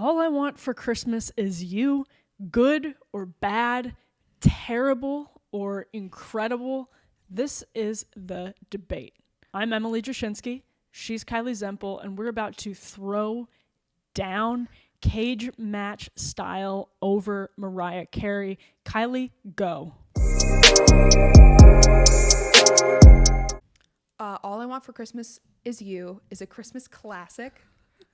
All I Want for Christmas Is You, good or bad, terrible or incredible? This is the debate. I'm Emily Jashinsky. She's Kylee Zempel, and we're about to throw down cage match style over Mariah Carey. Kylee, go. All I Want for Christmas Is You is a Christmas classic.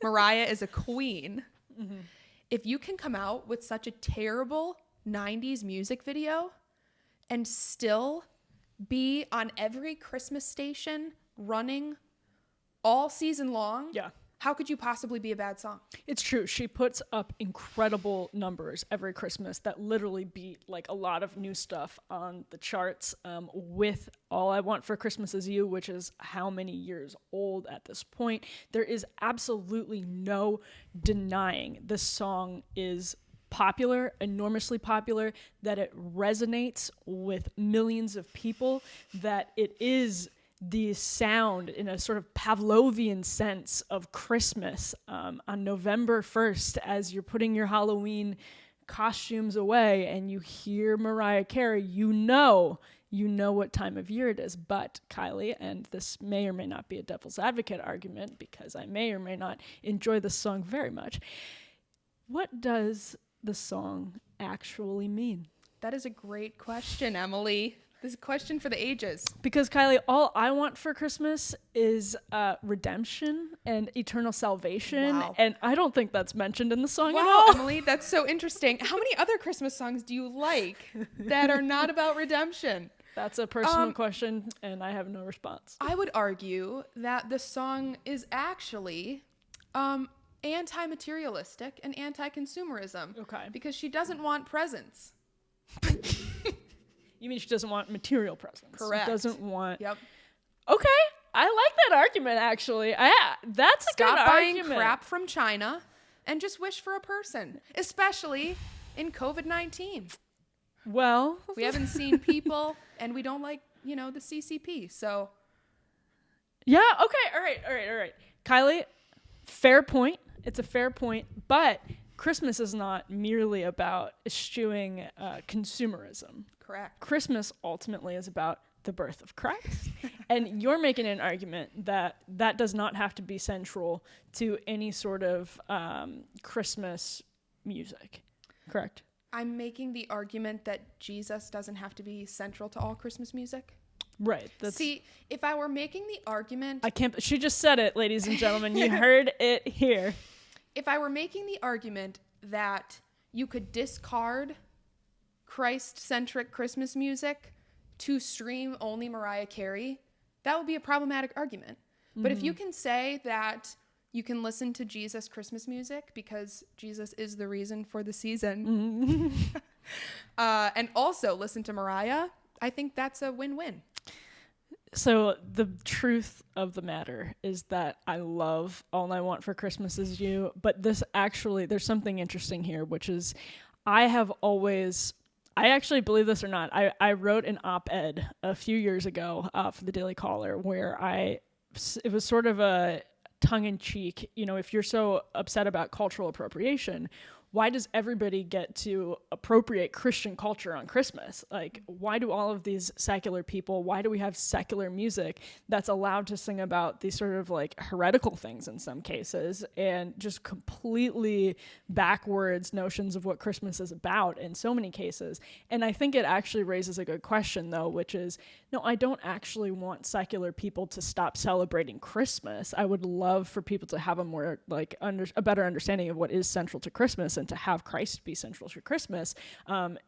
Mariah is a queen. Mm-hmm. If you can come out with such a terrible 90s music video and still be on every Christmas station running all season long, how could you possibly be a bad song? It's true. She puts up incredible numbers every Christmas that literally beat like a lot of new stuff on the charts, with All I Want for Christmas Is You, which is how many years old at this point. There is absolutely no denying this song is popular, enormously popular, that it resonates with millions of people, that it is the sound in a sort of Pavlovian sense of Christmas on November 1st as you're putting your Halloween costumes away and you hear Mariah Carey, you know what time of year it is. But Kylee, and this may or may not be a devil's advocate argument because I may or may not enjoy this song very much, what does the song actually mean? That is a great question, Emily. This is a question for the ages. Because, Kylee, all I want for Christmas is redemption and eternal salvation. Wow. And I don't think that's mentioned in the song at all. Emily, that's so interesting. How many other Christmas songs do you like that are not about redemption? That's a personal question, and I have no response. I would argue that the song is actually anti-materialistic and anti-consumerism. Okay. Because she doesn't want presents. You mean she doesn't want material presents? Correct. She doesn't want... Yep. Okay. I like that argument, actually. That's a good argument. Stop buying crap from China and just wish for a person, especially in COVID-19. Well... We haven't seen people, and we don't like, the CCP, so... Yeah, okay, all right. Kylee, fair point. It's a fair point, but Christmas is not merely about eschewing consumerism. Correct. Christmas ultimately is about the birth of Christ. And you're making an argument that does not have to be central to any sort of Christmas music. Correct? I'm making the argument that Jesus doesn't have to be central to all Christmas music. Right. See, if I were making the argument... She just said it, ladies and gentlemen. You heard it here. If I were making the argument that you could discard Christ-centric Christmas music to stream only Mariah Carey, that would be a problematic argument. Mm-hmm. But if you can say that you can listen to Jesus Christmas music because Jesus is the reason for the season, and also listen to Mariah, I think that's a win-win. So the truth of the matter is that I love All I Want for Christmas Is You, but there's something interesting here, which is I actually, believe this or not, I wrote an op-ed a few years ago for the Daily Caller where it was sort of a tongue-in-cheek, if you're so upset about cultural appropriation, why does everybody get to appropriate Christian culture on Christmas? Like, why do all of these secular people, why do we have secular music that's allowed to sing about these sort of like heretical things in some cases and just completely backwards notions of what Christmas is about in so many cases? And I think it actually raises a good question though, which is, no, I don't actually want secular people to stop celebrating Christmas. I would love for people to have a more like a better understanding of what is central to Christmas and to have Christ be central to Christmas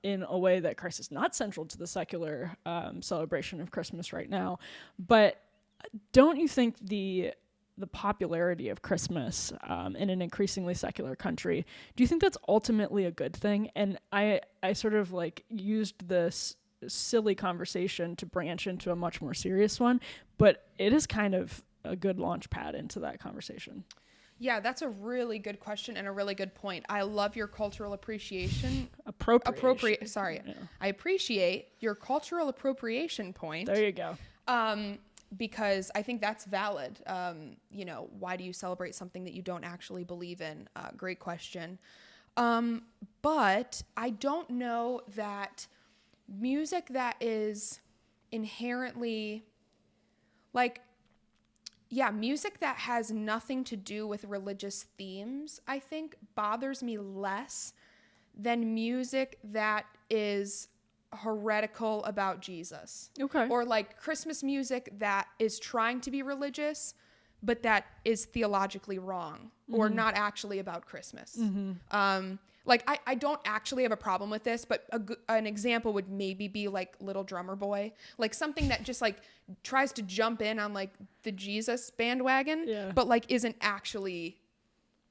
in a way that Christ is not central to the secular celebration of Christmas right now. But don't you think the popularity of Christmas in an increasingly secular country, do you think that's ultimately a good thing? And I sort of like used this silly conversation to branch into a much more serious one, but it is kind of a good launch pad into that conversation. Yeah, that's a really good question and a really good point. I love your cultural appreciation. Appropriation. Sorry. Yeah. I appreciate your cultural appropriation point. There you go. because I think that's valid. You know, why do you celebrate something that you don't actually believe in? Great question. But I don't know that music that is inherently like, yeah, music that has nothing to do with religious themes, I think bothers me less than music that is heretical about Jesus. Okay. Or like Christmas music that is trying to be religious, but that is theologically wrong or not actually about Christmas. Like I don't actually have a problem with this, but an example would maybe be like Little Drummer Boy, like something that just like tries to jump in on like the Jesus bandwagon, but like isn't actually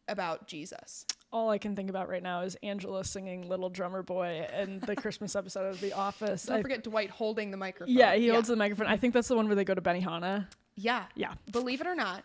about Jesus. All I can think about right now is Angela singing Little Drummer Boy in the Christmas episode of The Office. Don't forget Dwight holding the microphone. Yeah, he holds the microphone. I think that's the one where they go to Benihana. Yeah. Yeah. Believe it or not,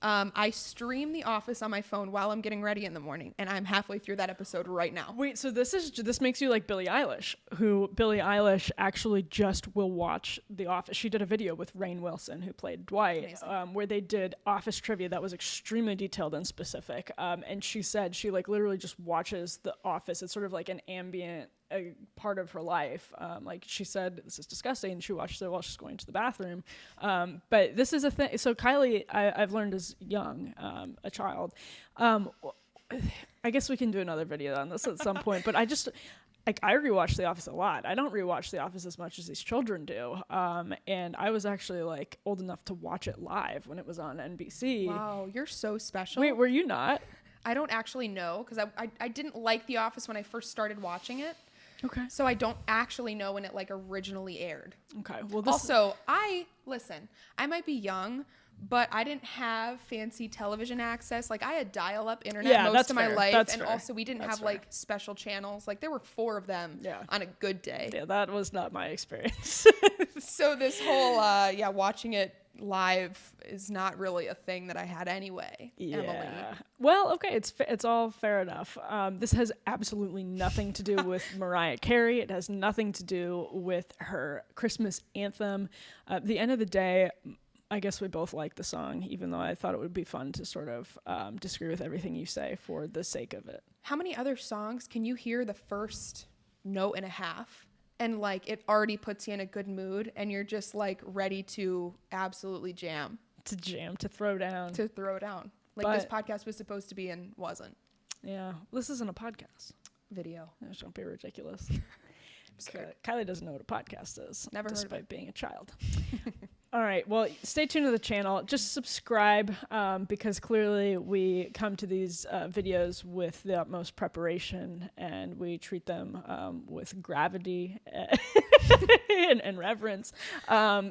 I stream The Office on my phone while I'm getting ready in the morning, and I'm halfway through that episode right now. Wait, so this makes you like Billie Eilish, who Billie Eilish actually just will watch The Office. She did a video with Rainn Wilson, who played Dwight, where they did Office trivia that was extremely detailed and specific. And she said she like literally just watches The Office. It's sort of like an ambient part of her life. Like she said, this is disgusting, and she watches it while she's going to the bathroom. But this is a thing. So Kylee, I've learned is young, a child. I guess we can do another video on this at some point. But I rewatch The Office a lot. I don't rewatch The Office as much as these children do. And I was actually like old enough to watch it live when it was on NBC. Wow, you're so special. Wait, were you not? I don't actually know because I didn't like The Office when I first started watching it. Okay. So I don't actually know when it like originally aired. Okay. Well, I might be young, but I didn't have fancy television access. Like I had dial-up internet most of my life. That's and fair. also we didn't have like special channels. Like there were 4 of them on a good day. Yeah, that was not my experience. So this whole, watching it live is not really a thing that I had anyway. Yeah. Emily. Well, okay, it's all fair enough. This has absolutely nothing to do with Mariah Carey. It has nothing to do with her Christmas anthem. At the end of the day, I guess we both like the song, even though I thought it would be fun to sort of disagree with everything you say for the sake of it. How many other songs can you hear the first note and a half and like it already puts you in a good mood and you're just like ready to absolutely jam? To throw down. Like this podcast was supposed to be and wasn't. Yeah, this isn't a podcast. Video. Just don't be ridiculous. Kylee doesn't know what a podcast is. Never heard of despite it. being a child. All right. Well, stay tuned to the channel. Just subscribe because clearly we come to these videos with the utmost preparation and we treat them with gravity and reverence.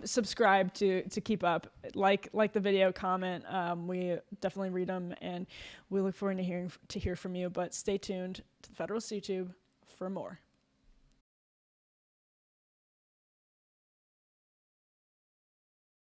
Subscribe to keep up. Like the video, comment. We definitely read them and we look forward to hear from you. But stay tuned to the Federalist YouTube for more.